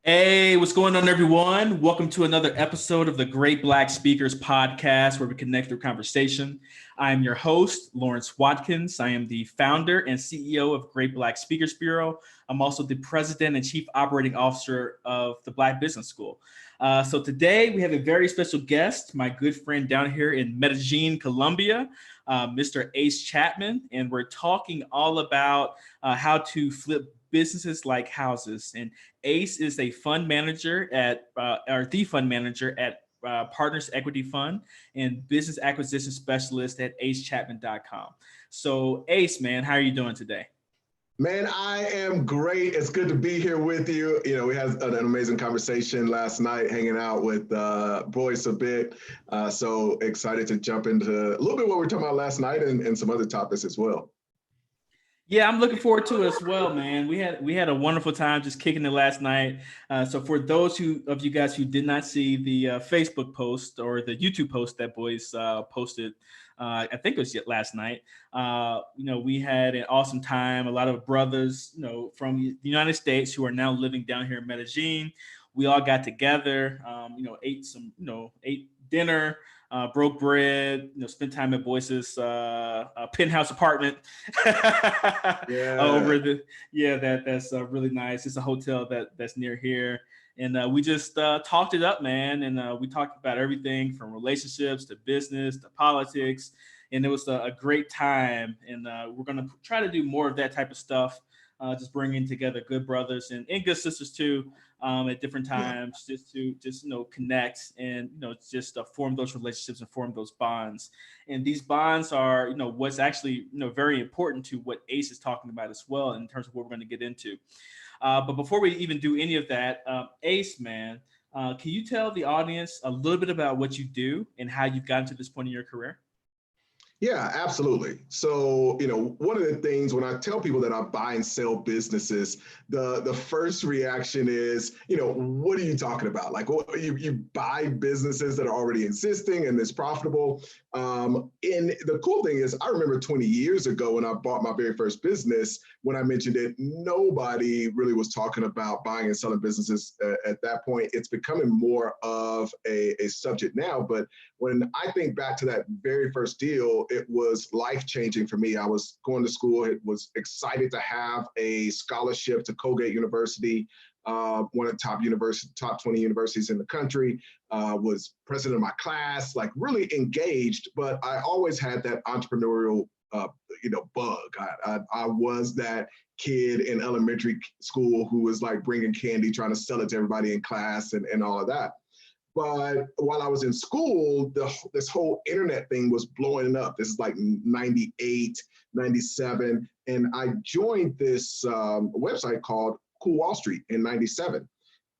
Hey, what's going on, everyone? Welcome to another episode of the Great Black Speakers Podcast, where we connect through conversation. I'm your host, Lawrence Watkins. I am the founder and CEO of Great Black Speakers Bureau. I'm also the president and chief operating officer of the Black Business School. So today we have a very special guest, my good friend down here in Medellin, Colombia, Mr. Ace Chapman, and we're talking all about how to flip businesses like houses. And Ace is a fund manager or the fund manager at Partners Equity Fund and business acquisition specialist at acechapman.com. So, Ace, man, how are you doing today? Man, I am great. It's good to be here with you. We had an amazing conversation last night hanging out with Boyce a bit. So excited to jump into a little bit what we were talking about last night and some other topics as well. Yeah, I'm looking forward to it as well, man. We had a wonderful time just kicking it last night. So for those of you guys who did not see the Facebook post or the YouTube post that Boyce posted, I think it was yet last night. We had an awesome time. A lot of brothers, from the United States who are now living down here in Medellin. We all got together, ate dinner, broke bread, spent time at Boyce's penthouse apartment Yeah. that's really nice. It's a hotel that's near here. And we just talked it up, man. And we talked about everything from relationships to business to politics. And it was a great time. And we're going to try to do more of that type of stuff, just bringing together good brothers and good sisters too, at different times, just connect and just form those relationships and form those bonds. And these bonds are what's actually very important to what Ace is talking about as well in terms of what we're going to get into. But before we even do any of that, Ace, man, can you tell the audience a little bit about what you do and how you've gotten to this point in your career? Yeah, absolutely. So, one of the things when I tell people that I buy and sell businesses, the first reaction is, what are you talking about? Like, you buy businesses that are already existing and it's profitable. And the cool thing is, I remember 20 years ago when I bought my very first business, when I mentioned it, nobody really was talking about buying and selling businesses at that point. It's becoming more of a subject now. But when I think back to that very first deal, it was life-changing for me. I was going to school, it was excited to have a scholarship to Colgate University, one of the top 20 universities in the country, was president of my class, like really engaged, but I always had that entrepreneurial bug. I was that kid in elementary school who was like bringing candy, trying to sell it to everybody in class and all of that. But while I was in school, this whole internet thing was blowing up. This is like 98, 97. And I joined this website called Cool Wall Street in 97.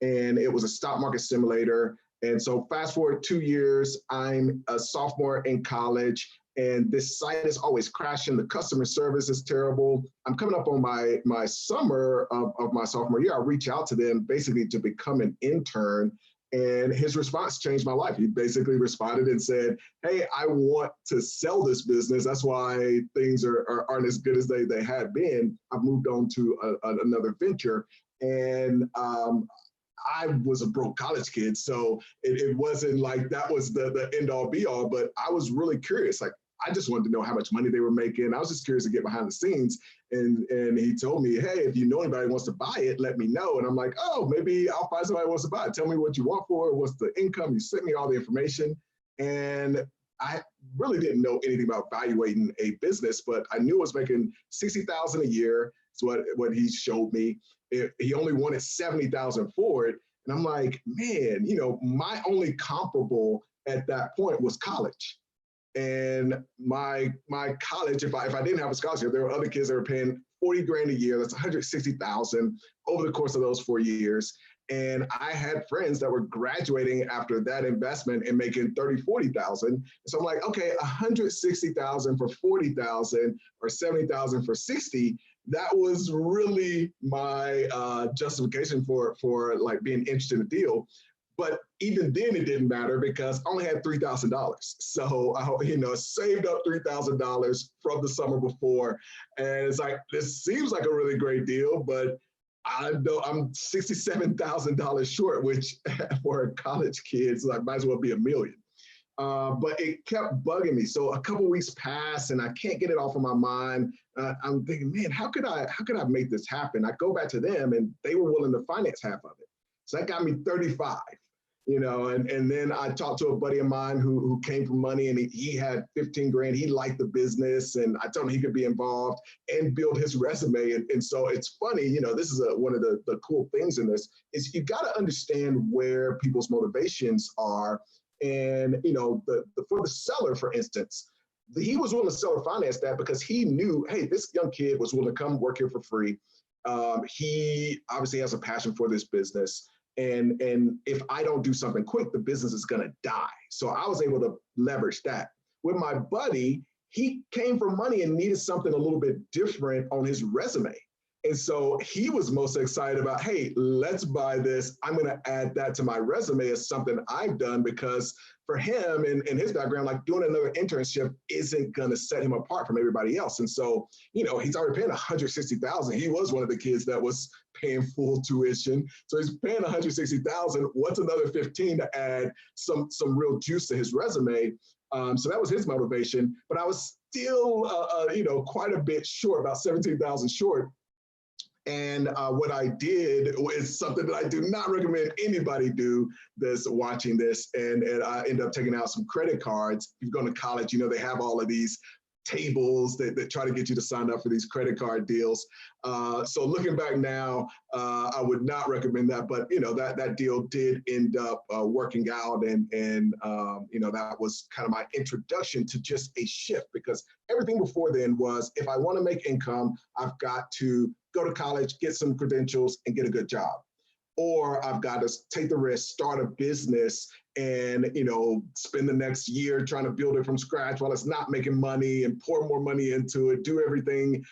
And it was a stock market simulator. And so fast forward 2 years, I'm a sophomore in college. And this site is always crashing. The customer service is terrible. I'm coming up on my summer of my sophomore year. I reach out to them basically to become an intern. And his response changed my life. He basically responded and said, hey, I want to sell this business. That's why things aren't as good as they had been. I've moved on to another venture. And I was a broke college kid, so it wasn't like that was the end all be all, but I was really curious. Like, I just wanted to know how much money they were making. I was just curious to get behind the scenes. And he told me, hey, if you know anybody who wants to buy it, let me know. And I'm like, oh, maybe I'll find somebody who wants to buy it. Tell me what you want for it. What's the income? You sent me all the information. And I really didn't know anything about valuating a business, but I knew I was making $60,000 a year. Is what he showed me. He only wanted $70,000 for it. And I'm like, man, my only comparable at that point was college. And my college, if I didn't have a scholarship, there were other kids that were paying 40 grand a year. That's 160,000 over the course of those 4 years. And I had friends that were graduating after that investment and making 30, 40,000. So I'm like, okay, 160,000 for 40,000 or 70,000 for 60. That was really my justification for like being interested in the deal. But even then, it didn't matter because I only had $3,000. So I, saved up $3,000 from the summer before, and it's like, this seems like a really great deal, but I know I'm $67,000 short, which for a college kid, so I might as well be $1 million. But it kept bugging me. So a couple weeks passed, and I can't get it off of my mind. I'm thinking, man, how could I make this happen? I go back to them, and they were willing to finance half of it. So that got me 35. And then I talked to a buddy of mine who came from money, and he had 15 grand. He liked the business, and I told him he could be involved and build his resume. And so it's funny, this is one of the cool things in this is you got to understand where people's motivations are. And, for the seller, for instance, he was willing to sell or finance that because he knew, hey, this young kid was willing to come work here for free. He obviously has a passion for this business. And if I don't do something quick, the business is going to die. So I was able to leverage that. With my buddy, he came from money and needed something a little bit different on his resume. And so he was most excited about, hey, let's buy this. I'm going to add that to my resume as something I've done, because for him and his background, like doing another internship isn't going to set him apart from everybody else. And so, he's already paying $160,000. He was one of the kids that was paying full tuition. So he's paying $160,000. What's another 15 to add some real juice to his resume? So that was his motivation, but I was still, quite a bit short, about 17,000 short. And what I did is something that I do not recommend anybody do that's watching this. And I ended up taking out some credit cards. If you're going to college, they have all of these tables that try to get you to sign up for these credit card deals. So looking back now, I would not recommend that. But, that deal did end up working out. And that was kind of my introduction to just a shift, because everything before then was, if I want to make income, I've got to go to college, get some credentials, and get a good job. Or I've got to take the risk, start a business, and spend the next year trying to build it from scratch while it's not making money, and pour more money into it, do everything,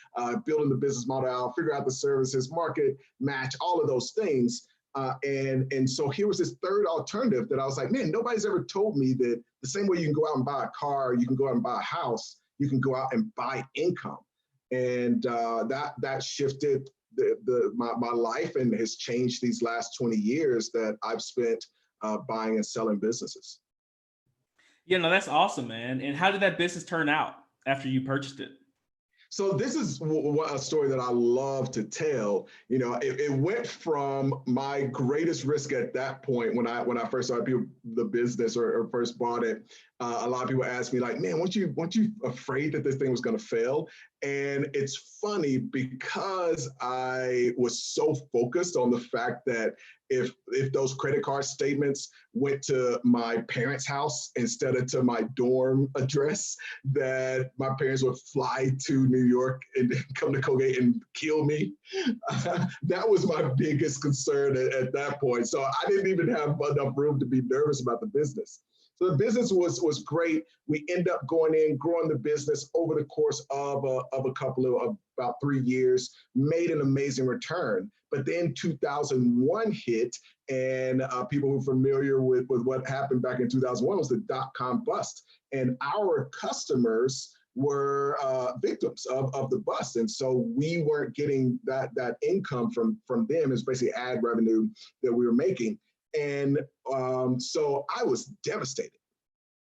building the business model out, figure out the services, market, match, all of those things. And so here was this third alternative that I was like, man, nobody's ever told me that the same way you can go out and buy a car, you can go out and buy a house, you can go out and buy income. And that shifted my life and has changed these last 20 years that I've spent buying and selling businesses. Yeah, no, that's awesome, man. And how did that business turn out after you purchased it? So this is a story that I love to tell. It went from my greatest risk at that point when I first started the business or first bought it. A lot of people ask me like, man, weren't you afraid that this thing was going to fail? And it's funny because I was so focused on the fact that if those credit card statements went to my parents' house instead of to my dorm address, that my parents would fly to New York and come to Colgate and kill me. That was my biggest concern at that point. So I didn't even have enough room to be nervous about the business. So the business was great. We end up going in, growing the business over the course of a couple of about 3 years, made an amazing return. But then 2001 hit, and people who are familiar with what happened back in 2001 was the dot-com bust. And our customers were victims of the bust. And so we weren't getting that income from them. It's basically ad revenue that we were making. And so I was devastated.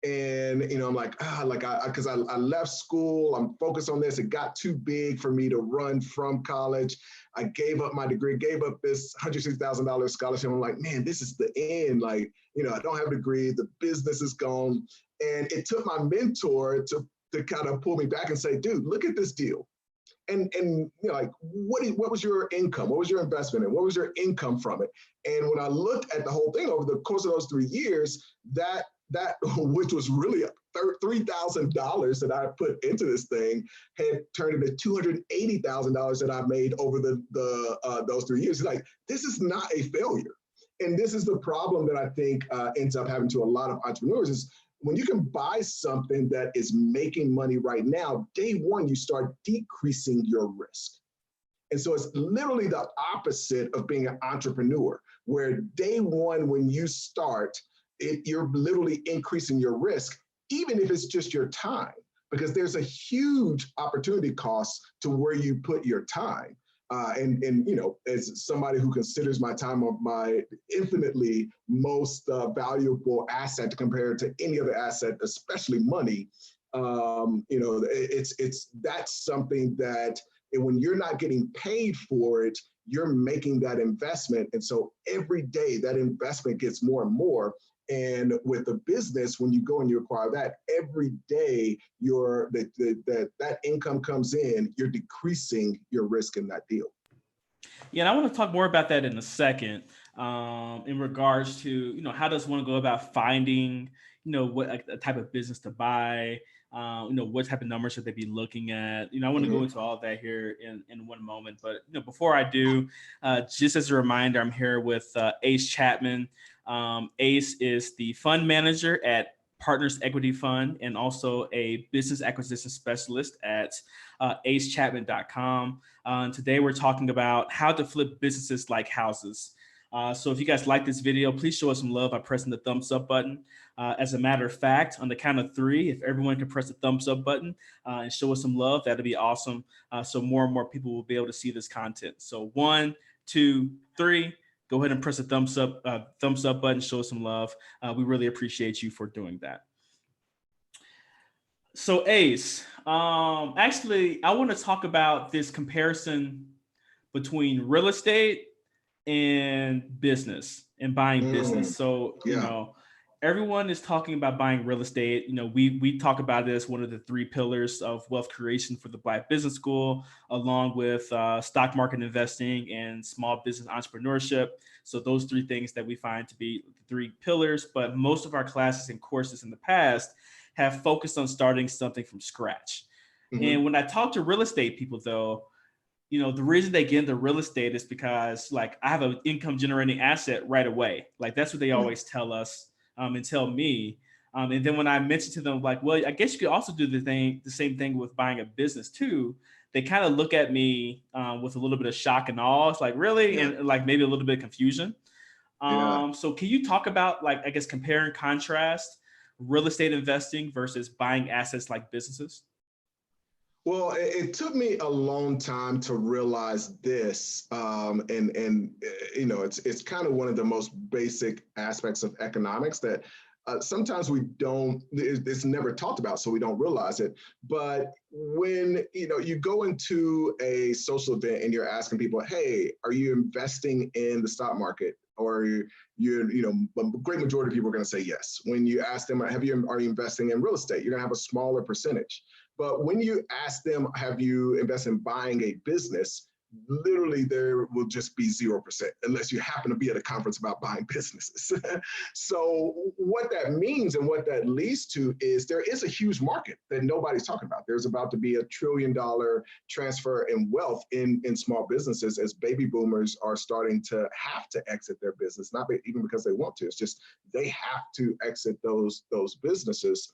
And, I'm like, because I left school, I'm focused on this. It got too big for me to run from college. I gave up my degree, gave up this $160,000 scholarship. I'm like, man, this is the end. Like, I don't have a degree. The business is gone. And it took my mentor to kind of pull me back and say, dude, look at this deal. And like, what was your income? What was your investment in? What was your income from it? And when I looked at the whole thing over the course of those 3 years, that which was really $3,000 that I put into this thing had turned into $280,000 that I made over those 3 years. It's like, this is not a failure. And this is the problem that I think ends up happening to a lot of entrepreneurs is when you can buy something that is making money right now, day one, you start decreasing your risk. And so it's literally the opposite of being an entrepreneur, where day one, when you start, you're literally increasing your risk, even if it's just your time, because there's a huge opportunity cost to where you put your time. And as somebody who considers my time of my infinitely most valuable asset compared to any other asset, especially money, that's something that when you're not getting paid for it, you're making that investment, and so every day that investment gets more and more. And with a business, when you go and you acquire that, every day that income comes in, you're decreasing your risk in that deal. Yeah, and I want to talk more about that in a second. In regards to how does one go about finding what a type of business to buy. What type of numbers should they be looking at? I want to go into all of that here in one moment. But before I do, just as a reminder, I'm here with Ace Chapman. Ace is the fund manager at Partners Equity Fund and also a business acquisition specialist at acechapman.com. Today, we're talking about how to flip businesses like houses. So if you guys like this video, please show us some love by pressing the thumbs up button. As a matter of fact, on the count of 3, if everyone can press the thumbs up button and show us some love, that'd be awesome. So more and more people will be able to see this content. So 1, 2, 3. Go ahead and press the thumbs up button. Show us some love. We really appreciate you for doing that. So Ace, actually, I want to talk about this comparison between real estate and business and buying business. So, everyone is talking about buying real estate. We talk about it as one of the 3 pillars of wealth creation for the Black Business School, along with stock market investing and small business entrepreneurship. So those 3 things that we find to be the 3 pillars. But most of our classes and courses in the past have focused on starting something from scratch. Mm-hmm. And when I talk to real estate people, though, the reason they get into real estate is because, like, I have an income generating asset right away. Like, that's what they always tell us and tell me. And then when I mention to them, like, well, I guess you could also do the same thing with buying a business too. They kind of look at me with a little bit of shock and awe. It's like, really? Yeah. And like maybe a little bit of confusion. So can you talk about, like, I guess, compare and contrast real estate investing versus buying assets like businesses? Well, it took me a long time to realize this, it's kind of one of the most basic aspects of economics that sometimes we don't. It's never talked about, so we don't realize it. But when you go into a social event and you're asking people, "Hey, are you investing in the stock market?" Or a great majority of people are going to say yes. When you ask them, are you investing in real estate? You're going to have a smaller percentage. But when you ask them, have you invested in buying a business? Literally, there will just be 0% unless you happen to be at a conference about buying businesses. So what that means and what that leads to is there is a huge market that nobody's talking about. There's about to be $1 trillion transfer in wealth in small businesses as baby boomers are starting to have to exit their business, not even because they want to. It's just they have to exit those businesses.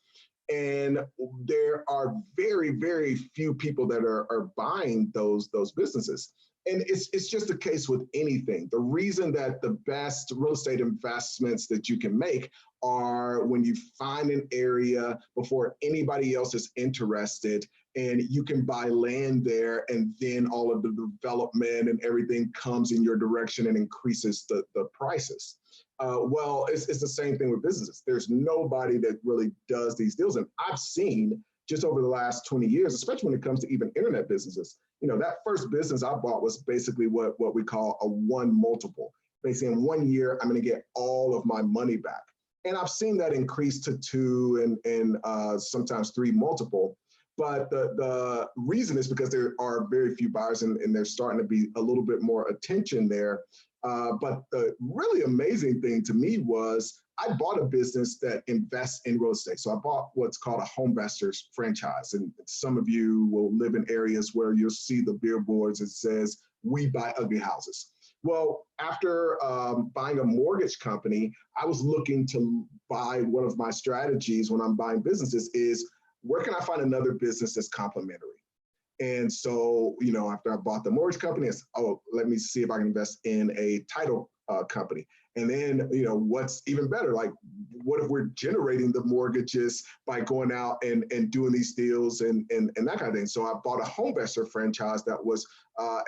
And there are very, very few people that are buying those businesses. And it's just the case with anything. The reason that the best real estate investments that you can make are when you find an area before anybody else is interested, and you can buy land there, and then all of the development and everything comes in your direction and increases the prices. Well, it's the same thing with businesses. There's nobody that really does these deals. And I've seen just over the last 20 years, especially when it comes to even internet businesses, that first business I bought was basically what we call a 1 multiple. Basically, in 1 year, I'm going to get all of my money back. And I've seen that increase to 2 and sometimes 3 multiple. But the reason is because there are very few buyers and there's starting to be a little bit more attention there. But the really amazing thing to me was I bought a business that invests in real estate. So I bought what's called a Homevestors franchise. And some of you will live in areas where you'll see the billboards that says, "We buy ugly houses." Well, after buying a mortgage company, I was looking to buy. One of my strategies when I'm buying businesses is, where can I find another business that's complementary? And so, after I bought the mortgage company, let me see if I can invest in a title company. And then, what's even better, like, what if we're generating the mortgages by going out and doing these deals and that kind of thing. So I bought a HomeVestor franchise that was,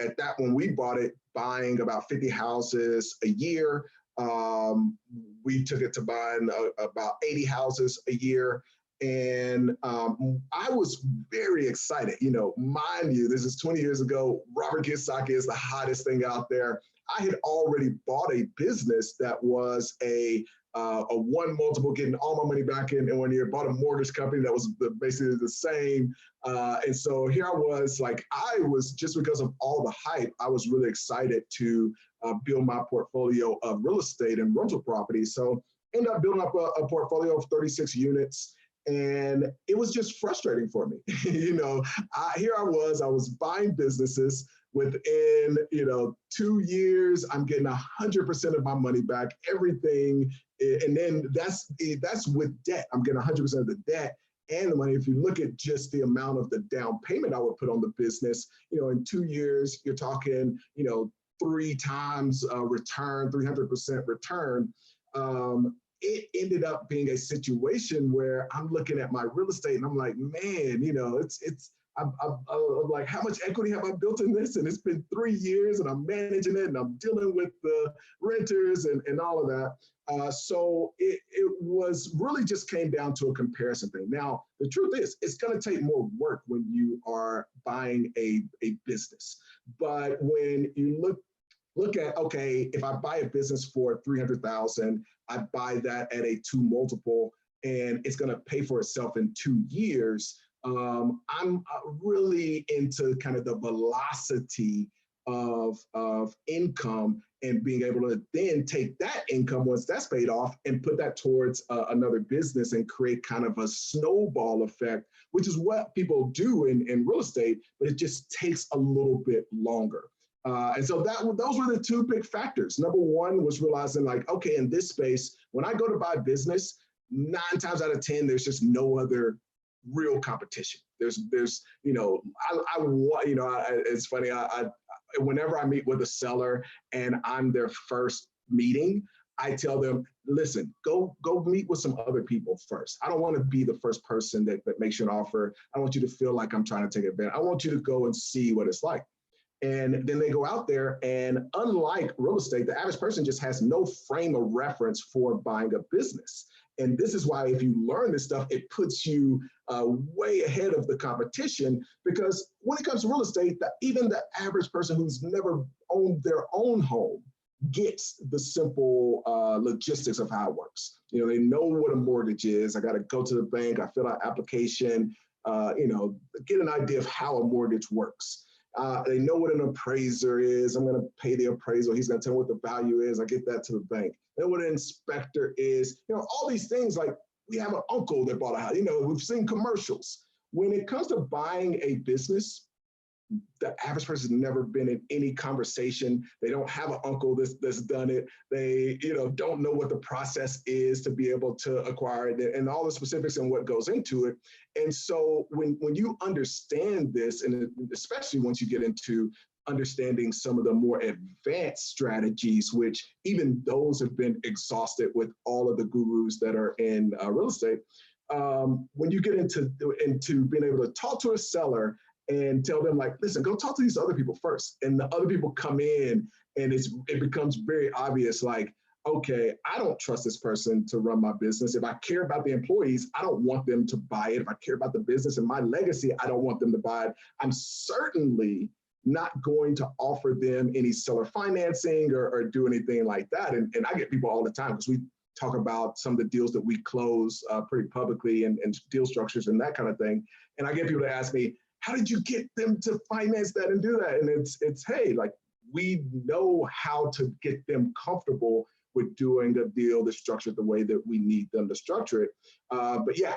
at that when we bought it, buying about 50 houses a year. We took it to buying about 80 houses a year. And I was very excited. Mind you, this is 20 years ago. Robert Kiyosaki is the hottest thing out there. I had already bought a business that was a one multiple, getting all my money back in 1 year, bought a mortgage company that was basically the same. And so here I was, like, just because of all the hype, I was really excited to build my portfolio of real estate and rental properties. So ended up building up a portfolio of 36 units. And it was just frustrating for me. Here I was buying businesses. Within 2 years, I'm getting 100% of my money back, everything. And then that's with debt. I'm getting 100% of the debt and the money. If you look at just the amount of the down payment I would put on the business, in 2 years, you're talking, 3 times return, 300% return. It ended up being a situation where I'm looking at my real estate and I'm like, man, I'm like, how much equity have I built in this? And it's been 3 years and I'm managing it and I'm dealing with the renters and all of that. So it was really just came down to a comparison thing. Now, the truth is, it's going to take more work when you are buying a business. But when you look at, okay, if I buy a business for $300,000, I buy that at a 2 multiple and it's going to pay for itself in 2 years. I'm really into kind of the velocity of income and being able to then take that income once that's paid off and put that towards another business and create kind of a snowball effect, which is what people do in real estate, but it just takes a little bit longer. And so those were the 2 big factors. Number one was realizing, like, okay, in this space, when I go to buy business, 9 times out of 10, there's just no other real competition. There's it's funny. Whenever I meet with a seller and I'm their first meeting, I tell them, listen, go meet with some other people first. I don't want to be the first person that makes you an offer. I want you to feel like I'm trying to take advantage. I want you to go and see what it's like. And then they go out there, and unlike real estate, the average person just has no frame of reference for buying a business. And this is why, if you learn this stuff, it puts you way ahead of the competition, because when it comes to real estate, even the average person who's never owned their own home gets the simple logistics of how it works. They know what a mortgage is. I got to go to the bank, I fill out application, get an idea of how a mortgage works. They know what an appraiser is. I'm going to pay the appraisal. He's going to tell me what the value is. I get that to the bank. Then what an inspector is. All these things, like, we have an uncle that bought a house. We've seen commercials. When it comes to buying a business, the average person has never been in any conversation. They don't have an uncle that's done it. They, don't know what the process is to be able to acquire it and all the specifics and what goes into it. And so when you understand this, and especially once you get into understanding some of the more advanced strategies, which even those have been exhausted with all of the gurus that are in real estate, when you get into being able to talk to a seller and tell them, like, listen, go talk to these other people first. And the other people come in and it becomes very obvious, like, okay, I don't trust this person to run my business. If I care about the employees, I don't want them to buy it. If I care about the business and my legacy, I don't want them to buy it. I'm certainly not going to offer them any seller financing or do anything like that. And I get people all the time, because we talk about some of the deals that we close pretty publicly and deal structures and that kind of thing. And I get people to ask me, how did you get them to finance that and do that? And it's hey, like, we know how to get them comfortable with doing a deal that's structured the way that we need them to structure it. But yeah,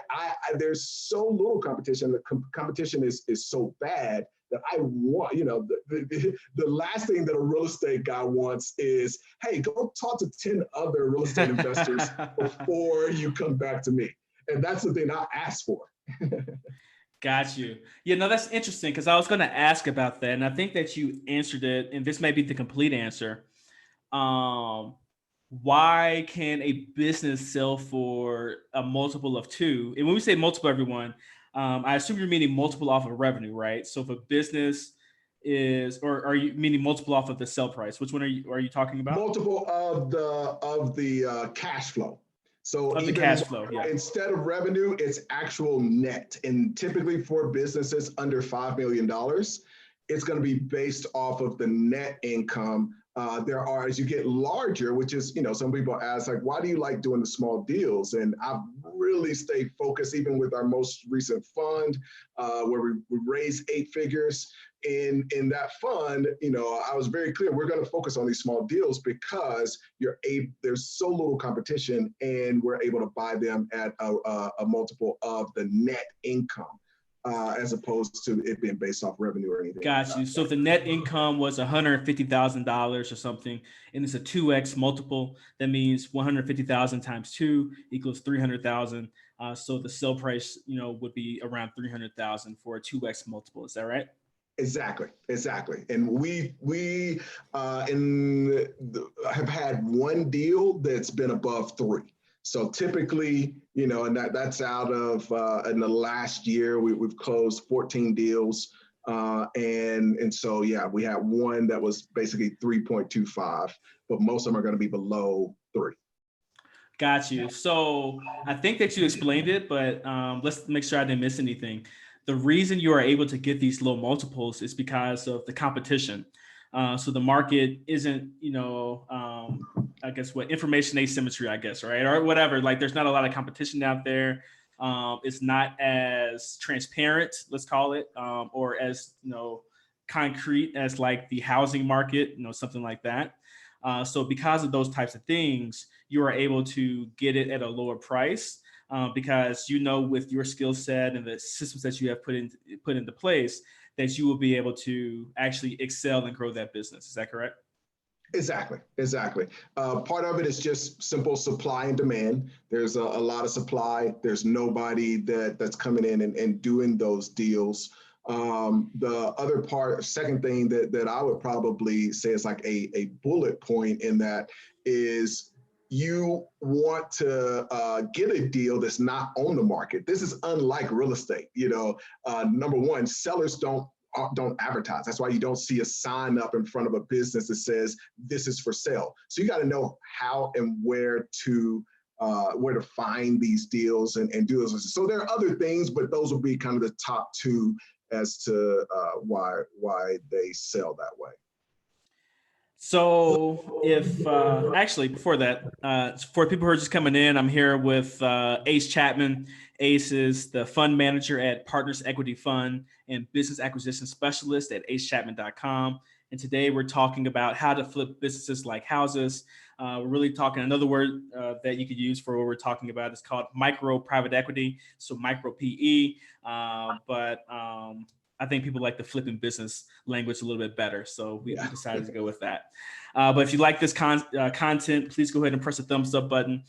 there's so little competition. The competition is so bad that I want, the last thing that a real estate guy wants is, hey, go talk to 10 other real estate investors before you come back to me. And that's the thing I ask for. Got you. That's interesting, because I was going to ask about that. And I think that you answered it, and this may be the complete answer. why can a business sell for a multiple of 2? And when we say multiple, everyone, I assume you're meaning multiple off of revenue, right? So if a business is, or are you meaning multiple off of the sell price? Which one are you talking about? Multiple of the cash flow. So Of the even cash flow, yeah. instead of revenue, it's actual net. And typically for businesses under $5 million, it's going to be based off of the net income. There are, as you get larger, which is, some people ask, like, why do you like doing the small deals? And I've really stayed focused, even with our most recent fund, where we raised 8 figures. In that fund, I was very clear, we're going to focus on these small deals because there's so little competition, and we're able to buy them at a multiple of the net income. As opposed to it being based off revenue or anything. Got you. So if the net income was $150,000 or something, and it's a 2x multiple, that means 150,000 times 2 equals 300,000. So the sell price, would be around 300,000 for a 2x multiple. Is that right? Exactly. And we have had one deal that's been above 3. So typically, and that's out of in the last year, we've closed 14 deals. And so, yeah, we had one that was basically 3.25, but most of them are going to be below 3. Got you. So I think that you explained it, but let's make sure I didn't miss anything. The reason you are able to get these low multiples is because of the competition. So the market isn't, I guess information asymmetry, I guess, right? Or whatever, like there's not a lot of competition out there. It's not as transparent, let's call it, or as, concrete as like the housing market, something like that. So because of those types of things, you are able to get it at a lower price. Because with your skill set and the systems that you have put into place, that you will be able to actually excel and grow that business. Is that correct? Exactly. Part of it is just simple supply and demand. There's a lot of supply. There's nobody that's coming in and doing those deals. The other part, second thing that I would probably say is like a bullet point in that is, you want to get a deal that's not on the market. This is unlike real estate. Number one, sellers don't advertise. That's why you don't see a sign up in front of a business that says this is for sale. So you got to know how and where to find these deals and do those. So there are other things, but those will be kind of the top 2 as to why they sell that way. So if actually before that, for people who are just coming in, I'm here with Ace Chapman. Ace is the fund manager at Partners Equity Fund and business acquisition specialist at acechapman.com. And today we're talking about how to flip businesses like houses. We're really talking, another word that you could use for what we're talking about is called micro private equity. So micro PE, but I think people like the flipping business language a little bit better. So we decided to go with that. But if you like this content, please go ahead and press the thumbs up button.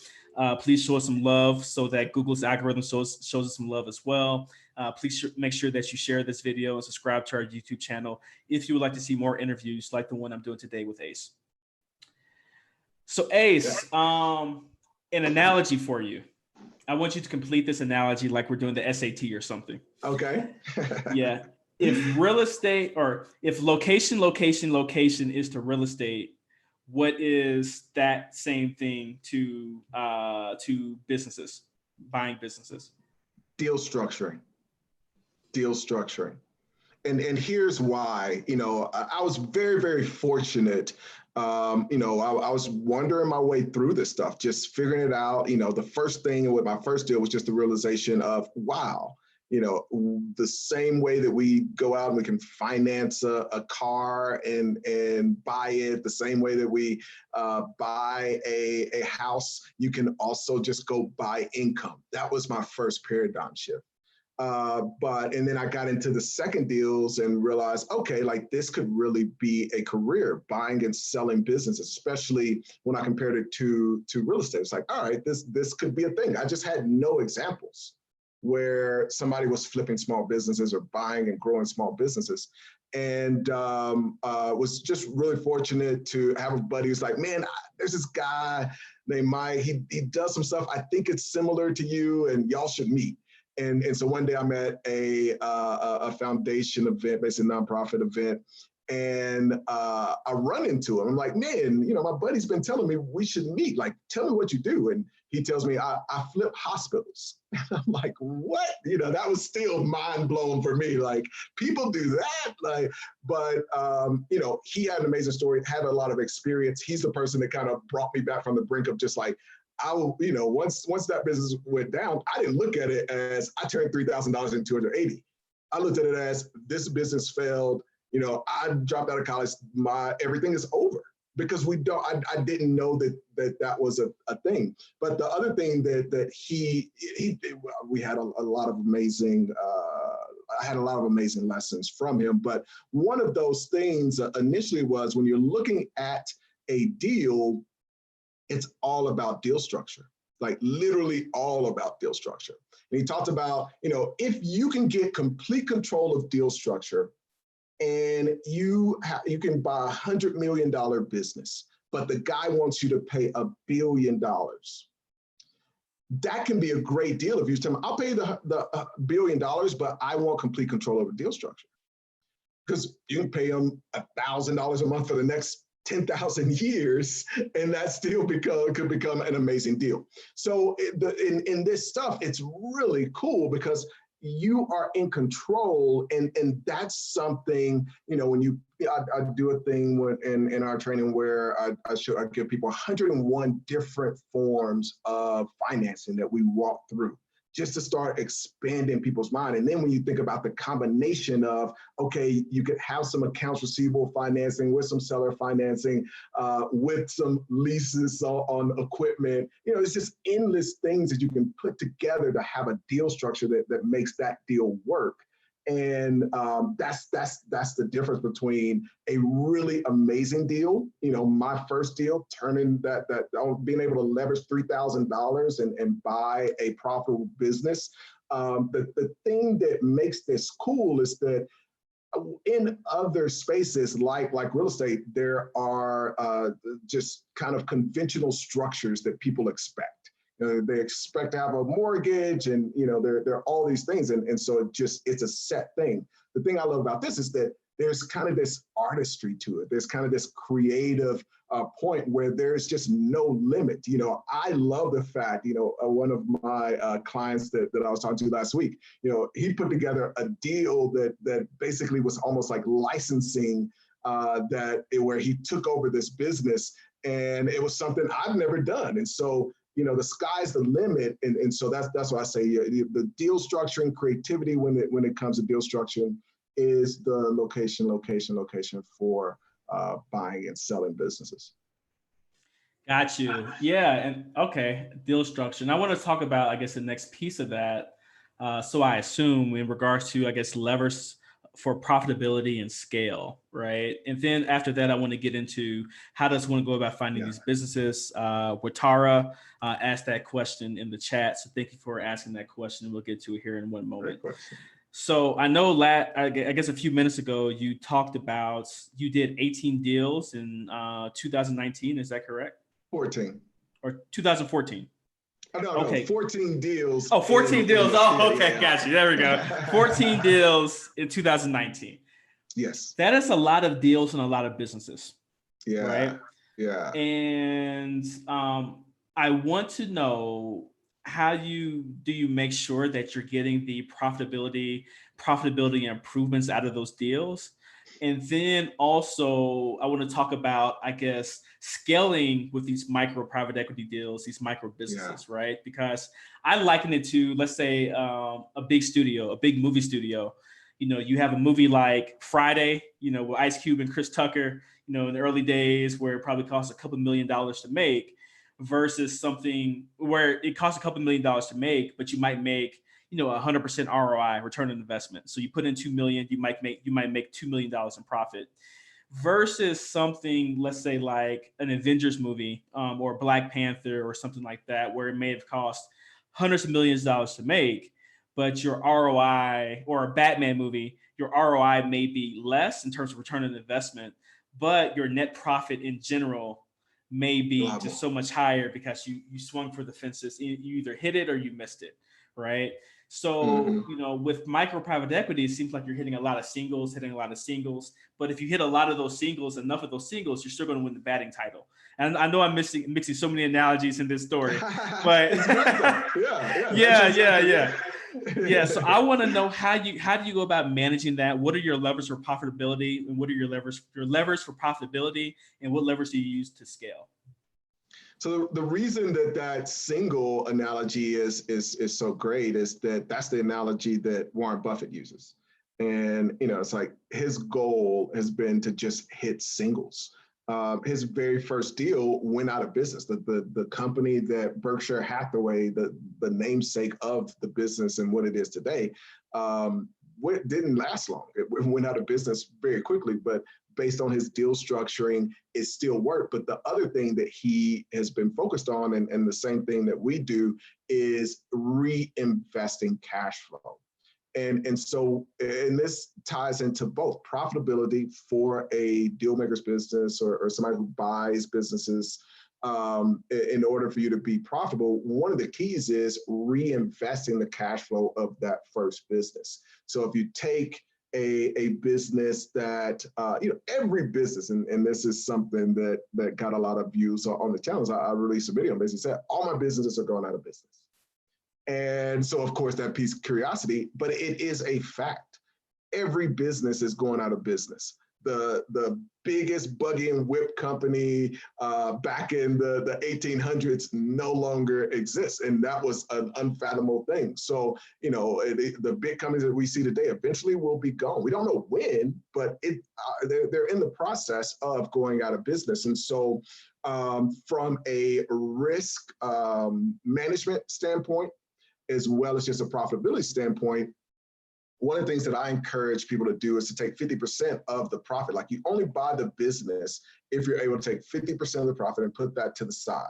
Please show us some love so that Google's algorithm shows us some love as well. Please make sure that you share this video and subscribe to our YouTube channel if you would like to see more interviews like the one I'm doing today with Ace. So Ace, an analogy for you. I want you to complete this analogy like we're doing the SAT or something. Okay. Yeah. If real estate, or if location is to real estate, what is that same thing to businesses, buying businesses? Deal structuring. And here's why. I was very, very fortunate. I was wandering my way through this stuff, just figuring it out. The first thing with my first deal was just the realization of, wow, the same way that we go out and we can finance a car and buy it, the same way that we buy a house, you can also just go buy income. That was my first paradigm shift. And then I got into the second deals and realized, okay, like this could really be a career, buying and selling businesses, especially when I compared it to real estate. It's like, all right, this could be a thing. I just had no examples where somebody was flipping small businesses or buying and growing small businesses. and was just really fortunate to have a buddy who's like, man, there's this guy named Mike. He does some stuff. I think it's similar to you, and y'all should meet. And so one day I'm at a foundation event, basically a nonprofit event, and I run into him. I'm like, man, my buddy's been telling me we should meet. Like, tell me what you do. And he tells me I flip hospitals. I'm like, what? That was still mind blown for me. Like, people do that. Like, but he had an amazing story, had a lot of experience. He's the person that kind of brought me back from the brink of just like, I will, once that business went down, I didn't look at it as I turned $3,000 into 280. I looked at it as this business failed. I dropped out of college. Everything is over because I didn't know that was a thing. But the other thing that we had a lot of amazing. I had a lot of amazing lessons from him. But one of those things initially was when you're looking at a deal, it's all about deal structure, like literally all about deal structure. And he talked about, if you can get complete control of deal structure and you can buy $100 million business, but the guy wants you to pay $1 billion. That can be a great deal if you tell him, I'll pay the $1 billion, but I want complete control over deal structure. Because you can pay them $1,000 a month for the next 10,000 years, and that still could become an amazing deal. So in this stuff, it's really cool because you are in control, and that's something, when I do a thing in our training where I give people 101 different forms of financing that we walk through, just to start expanding people's mind. And then when you think about the combination of, okay, you could have some accounts receivable financing with some seller financing, with some leases on equipment, it's just endless things that you can put together to have a deal structure that makes that deal work. And that's the difference between a really amazing deal, my first deal, turning that being able to leverage $3,000 and buy a profitable business. The thing that makes this cool is that in other spaces like real estate, there are just kind of conventional structures that people expect. They expect to have a mortgage, and there are all these things, and so it's a set thing. The thing I love about this is that there's kind of this artistry to it. There's kind of this creative point where there's just no limit. I love the fact, one of my clients that I was talking to last week, he put together a deal that basically was almost like licensing, where he took over this business, and it was something I've never done, and so. The sky's the limit, and so that's why I say the deal structuring, creativity when it comes to deal structuring is the location for buying and selling businesses. Got you. Yeah, and okay, deal structure. And I want to talk about, I guess, the next piece of that. So I assume in regards to, I guess, levers for profitability and scale, right? And then after that, I want to get into how does one go about finding these businesses. Watara asked that question in the chat, so thank you for asking that question. We'll get to it here in one moment. So I know I guess a few minutes ago you talked about you did 18 deals in 2019. Is that correct? 14 or 2014. No, 14 deals. Oh, 14 deals. Okay, gotcha. There we go. 14 deals in 2019. Yes. That is a lot of deals and a lot of businesses. Yeah. Right? Yeah. And I want to know, how do you make sure that you're getting the profitability improvements out of those deals? And then also, I want to talk about, I guess, scaling with these micro private equity deals, these micro businesses, right? Because I liken it to, let's say, a big movie studio. You have a movie like Friday, with Ice Cube and Chris Tucker, in the early days where it probably cost a couple $1 million to make, versus something where it costs a couple $1 million to make, but you might make 100% ROI, return on investment. So you put in $2 million, you might make $2 million in profit, versus something, let's say like an Avengers movie, or Black Panther or something like that, where it may have cost hundreds of millions of dollars to make, but your ROI, or a Batman movie, your ROI may be less in terms of return on investment, but your net profit in general may be just so much higher because you swung for the fences. You either hit it or you missed it, right? So, with micro private equity, it seems like you're hitting a lot of singles, But if you hit a lot of those singles, enough of those singles, you're still going to win the batting title. And I know I'm mixing so many analogies in this story, but yeah. So I want to know how do you go about managing that? What are your levers for profitability, and what are your levers for profitability, and what levers do you use to scale? So the reason that single analogy is so great is that's the analogy that Warren Buffett uses. And, it's like his goal has been to just hit singles. His very first deal went out of business. The company that Berkshire Hathaway, the namesake of the business and what it is today, didn't last long. It went out of business very quickly, but based on his deal structuring, it still worked. But the other thing that he has been focused on, and the same thing that we do, is reinvesting cash flow. And this ties into both profitability for a deal maker's business or somebody who buys businesses. In order for you to be profitable, one of the keys is reinvesting the cash flow of that first business. So if you take a business that, every business, and this is something that got a lot of views on the channels. I released a video and basically said, all my businesses are going out of business. And so, of course, that piques curiosity, but it is a fact. Every business is going out of business. The biggest buggy and whip company back in the 1800s no longer exists. And that was an unfathomable thing. So, the big companies that we see today eventually will be gone. We don't know when, but they're in the process of going out of business. And so from a risk management standpoint, as well as just a profitability standpoint, one of the things that I encourage people to do is to take 50% of the profit. Like, you only buy the business if you're able to take 50% of the profit and put that to the side.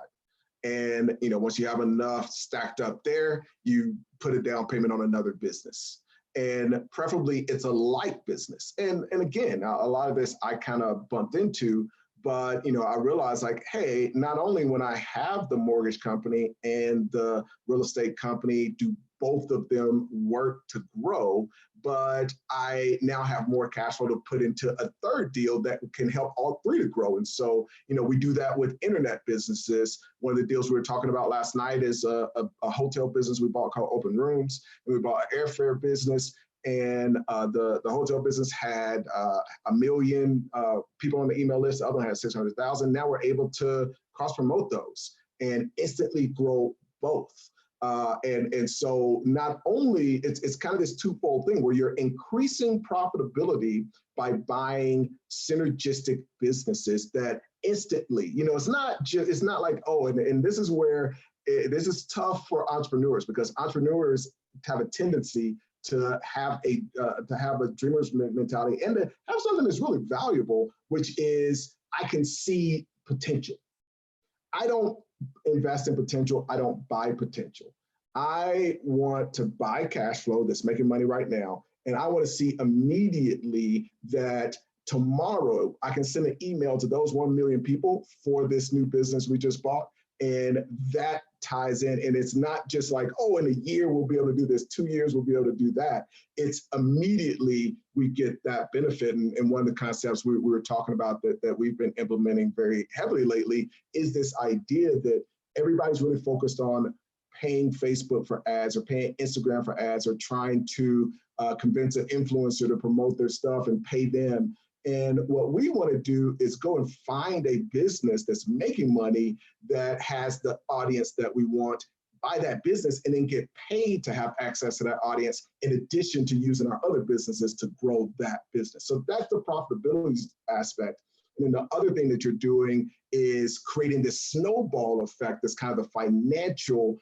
And, once you have enough stacked up there, you put a down payment on another business. And preferably it's a light business. And again, a lot of this I kind of bumped into, but, I realized, like, hey, not only when I have the mortgage company and the real estate company, do both of them work to grow, but I now have more cash flow to put into a third deal that can help all three to grow. And so, we do that with internet businesses. One of the deals we were talking about last night is a hotel business we bought called Open Rooms, and we bought an airfare business. And the hotel business had 1 million people on the email list. The other one had 600,000. Now we're able to cross promote those and instantly grow both. And so not only it's kind of this twofold thing where you're increasing profitability by buying synergistic businesses that instantly, it's not like, oh, and this is where this is tough for entrepreneurs, because entrepreneurs have a tendency to have a dreamer's mentality and to have something that's really valuable, which is, I can see potential. I don't invest in potential. I don't buy potential. I want to buy cash flow that's making money right now. And I want to see immediately that tomorrow I can send an email to those 1 million people for this new business we just bought. And that ties in. And it's not just like, oh, in a year we'll be able to do this, 2 years we'll be able to do that. It's immediately we get that benefit. And one of the concepts we were talking about that we've been implementing very heavily lately is this idea that everybody's really focused on paying Facebook for ads or paying Instagram for ads or trying to convince an influencer to promote their stuff and pay them. And what we want to do is go and find a business that's making money, that has the audience that we want, buy that business, and then get paid to have access to that audience, in addition to using our other businesses to grow that business. So that's the profitability aspect. And then the other thing that you're doing is creating this snowball effect, that's kind of the financial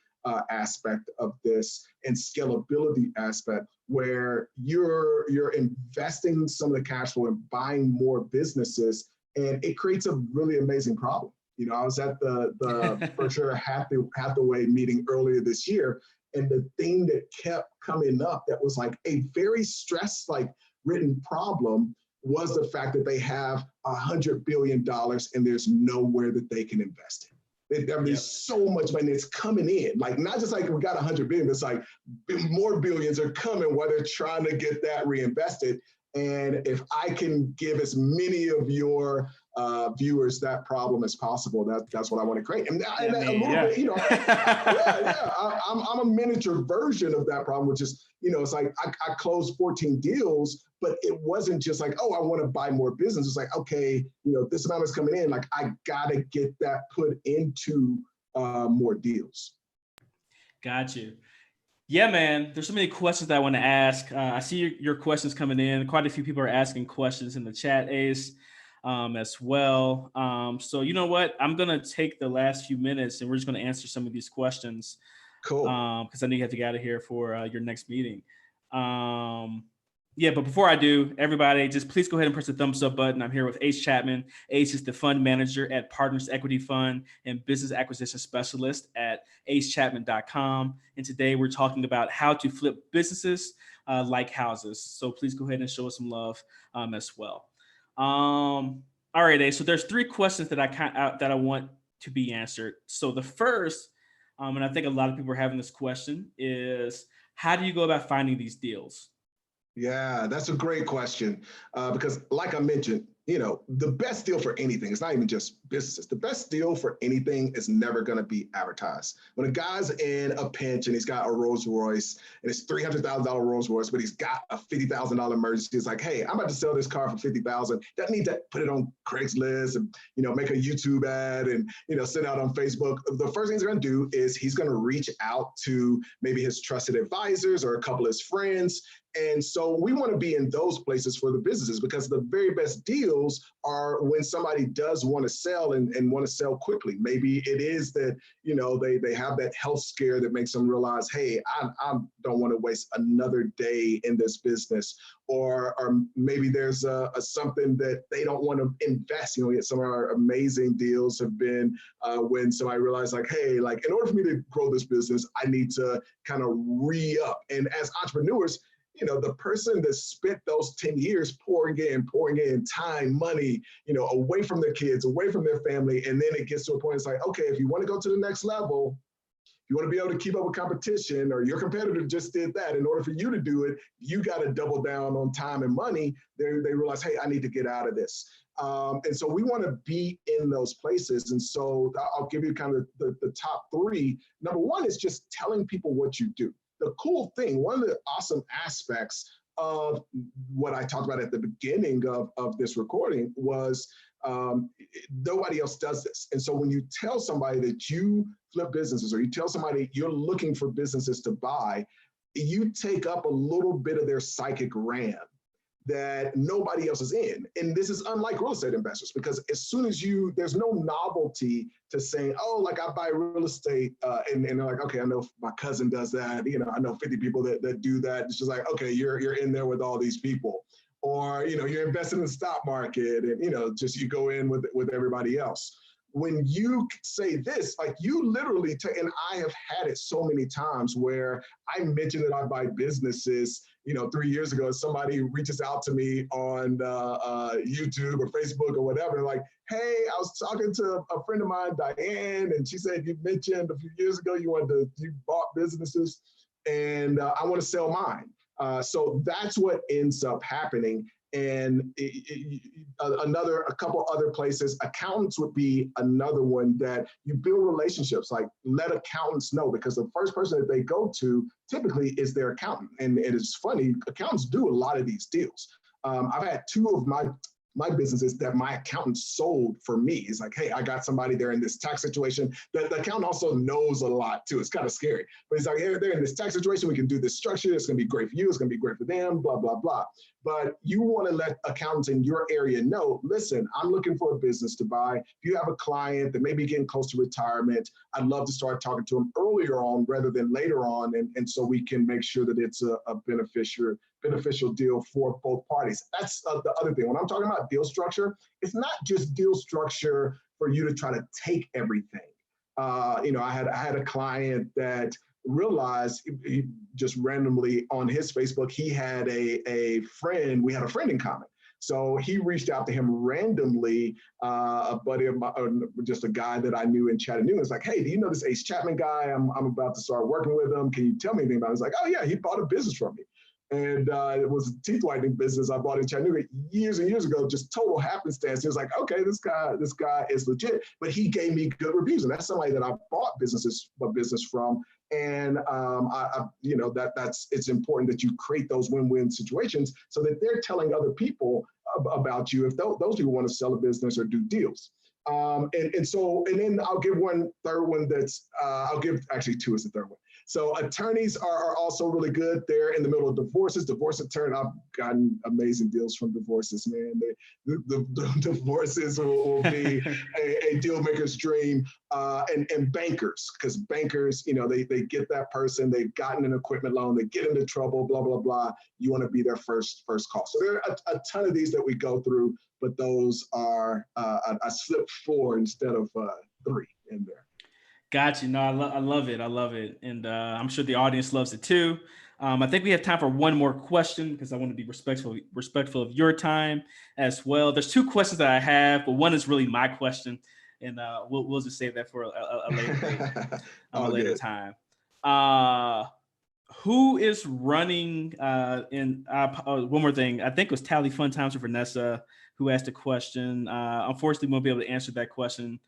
aspect of this and scalability aspect, where you're investing some of the cash flow and buying more businesses, and it creates a really amazing problem. I was at the Berkshire Hathaway meeting earlier this year, and the thing that kept coming up that was like a very stressed, like, written problem was the fact that they have $100 billion and there's nowhere that they can invest it. There's so much money that's coming in. Like, not just like we got 100 billion, it's like more billions are coming while they're trying to get that reinvested. And if I can give as many of your viewers that problem as possible, that's what I want to create. And a little bit, you know, I'm a miniature version of that problem, which is, you know, it's like I closed 14 deals, but it wasn't just like, oh, I want to buy more business. It's like, okay, you know, this amount is coming in. Like, I got to get that put into more deals. Got you. Yeah, man, there's so many questions that I want to ask. I see your questions coming in. Quite a few people are asking questions in the chat, Ace, as well. So you know what? I'm going to take the last few minutes and we're just going to answer some of these questions. Cool. Because I know you have to get out of here for your next meeting. Yeah, but before I do, everybody, just please go ahead and press the thumbs up button. I'm here with Ace Chapman. Ace is the fund manager at Partners Equity Fund and business acquisition specialist at acechapman.com. And today we're talking about how to flip businesses like houses. So please go ahead and show us some love as well. All right, Ace. So there's 3 questions that I want to be answered. So the first, and I think a lot of people are having this question, is how do you go about finding these deals? Yeah, that's a great question because, like I mentioned, you know, the best deal for anything, it's not even just businesses. The best deal for anything is never going to be advertised. When a guy's in a pinch and he's got a Rolls Royce and it's $300,000 Rolls Royce, but he's got a $50,000 emergency, it's like, hey, I'm about to sell this car for $50,000. Doesn't need to put it on Craigslist and, you know, make a YouTube ad and, you know, send out on Facebook. The first thing he's going to do is he's going to reach out to maybe his trusted advisors or a couple of his friends. And so we want to be in those places for the businesses because the very best deals are when somebody does want to sell and want to sell quickly. Maybe it is that, you know, they have that health scare that makes them realize, hey, I don't want to waste another day in this business. Or maybe there's something that they don't want to invest. You know, some of our amazing deals have been when somebody realized like, hey, like in order for me to grow this business, I need to kind of re-up. And as entrepreneurs, you know, the person that spent those 10 years pouring in time, money, you know, away from their kids, away from their family. And then it gets to a point, it's like, okay, if you want to go to the next level, you want to be able to keep up with competition or your competitor just did that. In order for you to do it, you got to double down on time and money. They realize, hey, I need to get out of this. And so we want to be in those places. And so I'll give you kind of the top 3. Number 1 is just telling people what you do. The cool thing, one of the awesome aspects of what I talked about at the beginning of this recording was nobody else does this. And so when you tell somebody that you flip businesses or you tell somebody you're looking for businesses to buy, you take up a little bit of their psychic RAM that nobody else is in. And this is unlike real estate investors because as soon as there's no novelty to saying, oh, like I buy real estate and they're like, okay, I know my cousin does that. You know, I know 50 people that do that. It's just like, okay, you're in there with all these people. Or, you know, you're investing in the stock market and, you know, just you go in with everybody else. When you say this, like you literally and I have had it so many times where I mentioned that I buy businesses, you know, 3 years ago, somebody reaches out to me on YouTube or Facebook or whatever, like, hey, I was talking to a friend of mine, Diane, and she said you mentioned a few years ago you bought businesses and I want to sell mine. So that's what ends up happening. And a couple other places, accountants would be another one that you build relationships, like let accountants know, because the first person that they go to typically is their accountant. And it is funny, accountants do a lot of these deals. I've had 2 of my businesses that my accountant sold for me. It's like, hey, I got somebody there in this tax situation. The accountant also knows a lot too. It's kind of scary. But he's like, hey, they're in this tax situation. We can do this structure. It's going to be great for you. It's going to be great for them, blah, blah, blah. But you want to let accountants in your area know, listen, I'm looking for a business to buy. If you have a client that may be getting close to retirement, I'd love to start talking to them earlier on rather than later on. And so we can make sure that it's a beneficial deal for both parties. That's the other thing. When I'm talking about deal structure, it's not just deal structure for you to try to take everything. You know, I had a client that realized he just randomly on his Facebook, he had a friend, we had a friend in common. So he reached out to him randomly, a buddy of my, just a guy that I knew in Chattanooga. It's like, hey, do you know this Ace Chapman guy? I'm about to start working with him. Can you tell me anything about it? I was like, oh yeah, he bought a business from me. And it was a teeth whitening business I bought in Chattanooga years and years ago, just total happenstance. He was like, okay, this guy is legit, but he gave me good reviews. And that's somebody that I bought business from. And it's important that you create those win-win situations so that they're telling other people about you if those people want to sell a business or do deals. And then I'll give one third one I'll give actually two as the third one. So attorneys are also really good. They're in the middle of divorces. Divorce attorney, I've gotten amazing deals from divorces, man. The divorces will be a deal maker's dream. And bankers, because bankers, they get that person, they've gotten an equipment loan, they get into trouble, blah, blah, blah. You want to be their first call. So there are a ton of these that we go through, but those are, I slipped 4 instead of 3 in there. Got you. No, I love it. I love it. And I'm sure the audience loves it too. I think we have time for one more question because I want to be respectful of your time as well. There's 2 questions that I have, but one is really my question, and we'll just save that for a later date, a later time. Who is running? One more thing. I think it was Tally Fun Times with Vanessa who asked a question. Unfortunately, we won't be able to answer that question.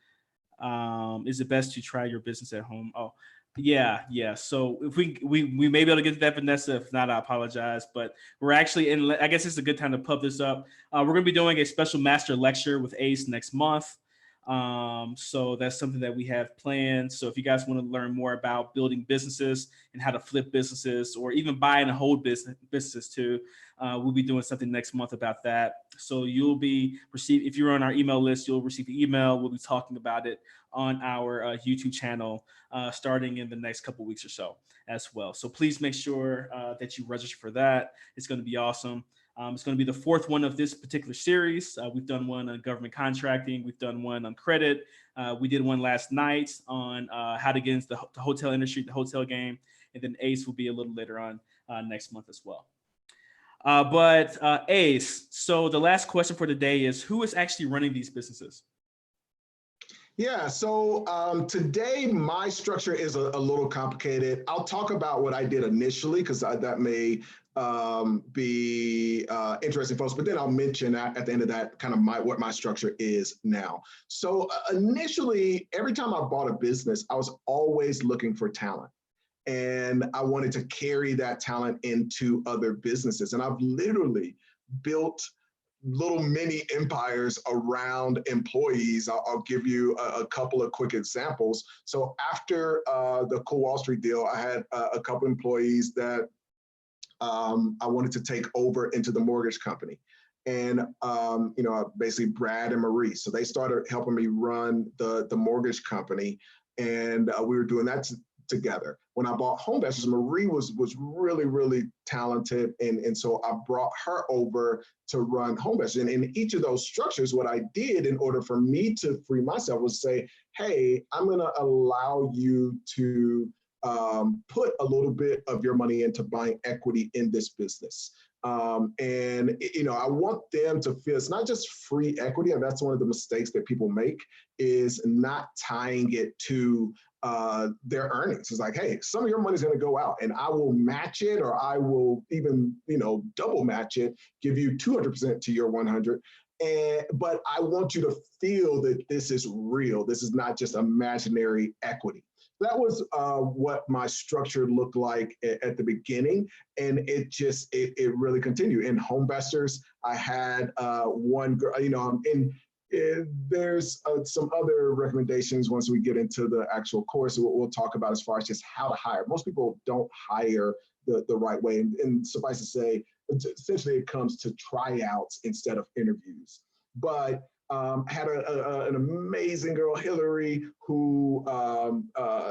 Is it best to try your business at home? Oh, yeah. So if we may be able to get to that, Vanessa. If not, I apologize. But we're actually I guess it's a good time to pub this up. We're going to be doing a special master lecture with Ace next month. So that's something that we have planned. So if you guys want to learn more about building businesses and how to flip businesses or even buy and hold businesses too, we'll be doing something next month about that. So you'll be if you're on our email list, you'll receive the email. We'll be talking about it on our YouTube channel starting in the next couple of weeks or so as well. So please make sure that you register for that. It's going to be awesome. It's going to be the 4th one of this particular series. We've done one on government contracting. We've done one on credit. We did one last night on how to get into the hotel industry, the hotel game. And then Ace will be a little later on next month as well. But Ace, so the last question for today is, who is actually running these businesses? Yeah, so today my structure is a little complicated. I'll talk about what I did initially because that may be interesting, folks. But then I'll mention at the end of that kind of what my structure is now. So initially, every time I bought a business, I was always looking for talent. And I wanted to carry that talent into other businesses. And I've literally built little mini empires around employees. I'll give you a couple of quick examples. So after the Cool Wall Street deal, I had a couple employees that I wanted to take over into the mortgage company. And, basically Brad and Marie. So they started helping me run the mortgage company. And we were doing that together. When I bought Homevestors, Marie was really, really talented. And so I brought her over to run Homevestors. And in each of those structures, what I did in order for me to free myself was say, hey, I'm going to allow you to put a little bit of your money into buying equity in this business. I want them to feel it's not just free equity. And that's one of the mistakes that people make is not tying it to their earnings. It's like, hey, some of your money's going to go out and I will match it, or I will even, double match it, give you 200% to your 100. But I want you to feel that this is real. This is not just imaginary equity. That was what my structure looked like at the beginning. And it really continued. In Homevestors, I had one girl, there's some other recommendations once we get into the actual course we'll talk about as far as just how to hire. Most people don't hire the right way. And suffice to say, essentially it comes to tryouts instead of interviews. But had an amazing girl, Hillary, who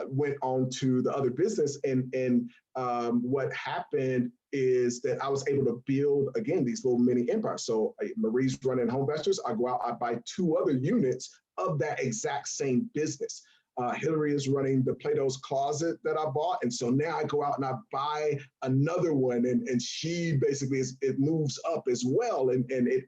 went on to the other business. And what happened is that I was able to build, again, these little mini empires. So Marie's running Homevestors. I go out, I buy 2 other units of that exact same business. Hillary is running the Plato's Closet that I bought. And so now I go out and I buy another one, and she basically it moves up as well. And it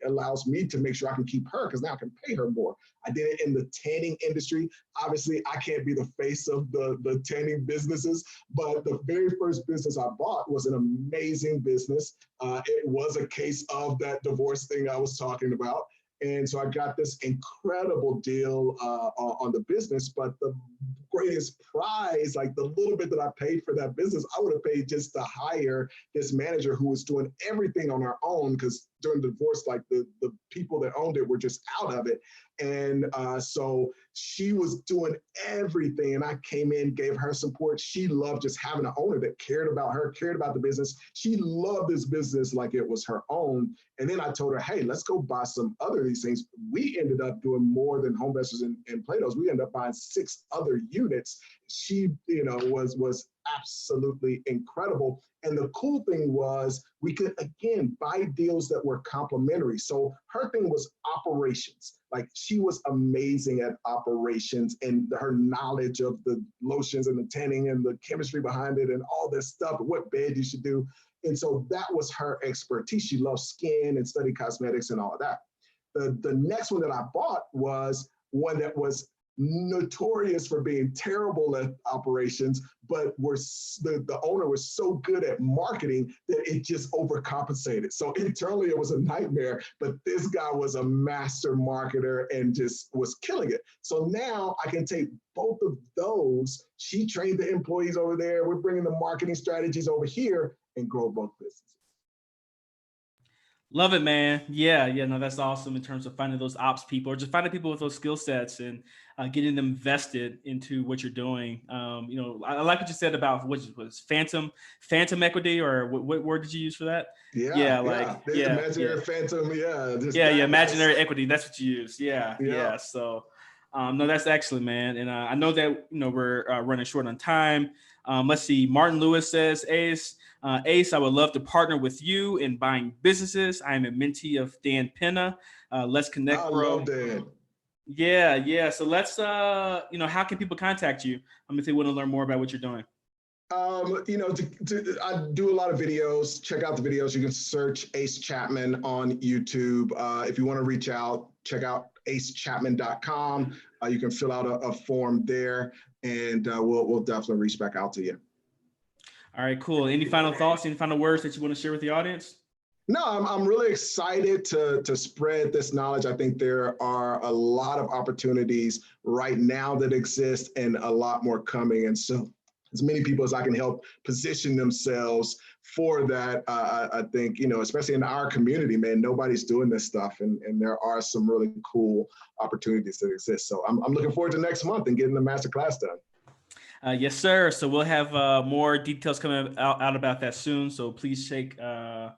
allows me to make sure I can keep her, because now I can pay her more. I did it in the tanning industry. Obviously, I can't be the face of the tanning businesses, but the very first business I bought was an amazing business. It was a case of that divorce thing I was talking about. And so I got this incredible deal on the business, but the greatest prize, like the little bit that I paid for that business, I would have paid just to hire this manager who was doing everything on her own, because during the divorce, like the people that owned it were just out of it. And so she was doing everything, and I came in, gave her support. She loved just having an owner that cared about her, cared about the business. She loved this business like it was her own. And then I told her, hey, let's go buy some other of these things. We ended up doing more than Home Investors and Plato's. We ended up buying 6 other units. She, was absolutely incredible. And the cool thing was we could, again, buy deals that were complementary. So her thing was operations. Like, she was amazing at operations, and her knowledge of the lotions and the tanning and the chemistry behind it and all this stuff, what bed you should do. And so that was her expertise. She loved skin and studied cosmetics and all of that. The next one that I bought was one that was notorious for being terrible at operations, but the owner was so good at marketing that it just overcompensated. So internally it was a nightmare, but this guy was a master marketer and just was killing it. So now I can take both of those. She trained the employees over there. We're bringing the marketing strategies over here and grow both businesses. Love it, man. Yeah, no, that's awesome in terms of finding those ops people, or just finding people with those skill sets and getting them vested into what you're doing. I like what you said about what was phantom equity, or what word did you use for that? Imaginary phantom. Imaginary equity. That's what you use. Yeah. So, no, that's excellent, man. And I know that we're running short on time. Let's see. Martin Lewis says, Ace, I would love to partner with you in buying businesses. I am a mentee of Dan Penna. Let's connect, bro. I love Dan. Yeah. So let's, how can people contact you if they want to learn more about what you're doing? I do a lot of videos. Check out the videos. You can search Ace Chapman on YouTube. If you want to reach out, check out acechapman.com. You can fill out a form there, and we'll definitely reach back out to you. All right, cool. Any final thoughts, any final words that you want to share with the audience? No, I'm really excited to spread this knowledge. I think there are a lot of opportunities right now that exist, and a lot more coming. And so as many people as I can help position themselves for that, I think, especially in our community, man, nobody's doing this stuff. And there are some really cool opportunities that exist. So I'm looking forward to next month and getting the masterclass done. Yes, sir. So we'll have more details coming out about that soon. So please check your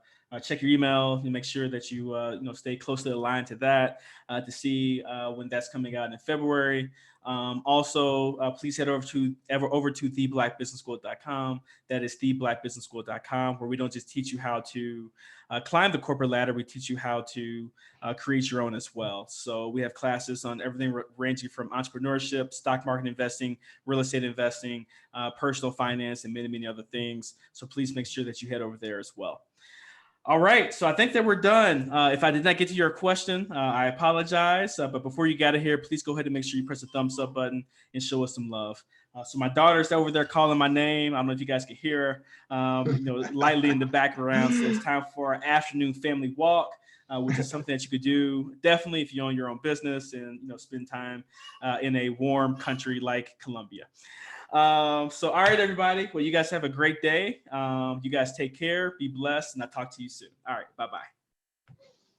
email and make sure that you stay closely aligned to that to see when that's coming out in February. Also, please head over to theblackbusinessschool.com. That is theblackbusinessschool.com, where we don't just teach you how to climb the corporate ladder. We teach you how to create your own as well. So we have classes on everything ranging from entrepreneurship, stock market investing, real estate investing, personal finance, and many, many other things. So please make sure that you head over there as well. All right, so I think that we're done. If I did not get to your question, I apologize. But before you get out of here, please go ahead and make sure you press the thumbs up button and show us some love. So my daughter's over there calling my name. I don't know if you guys can hear her, lightly in the background. So it's time for our afternoon family walk, which is something that you could do definitely if you own your own business and spend time in a warm country like Colombia. So, all right, everybody. Well, you guys have a great day. You guys take care, be blessed, and I'll talk to you soon. All right. Bye-bye.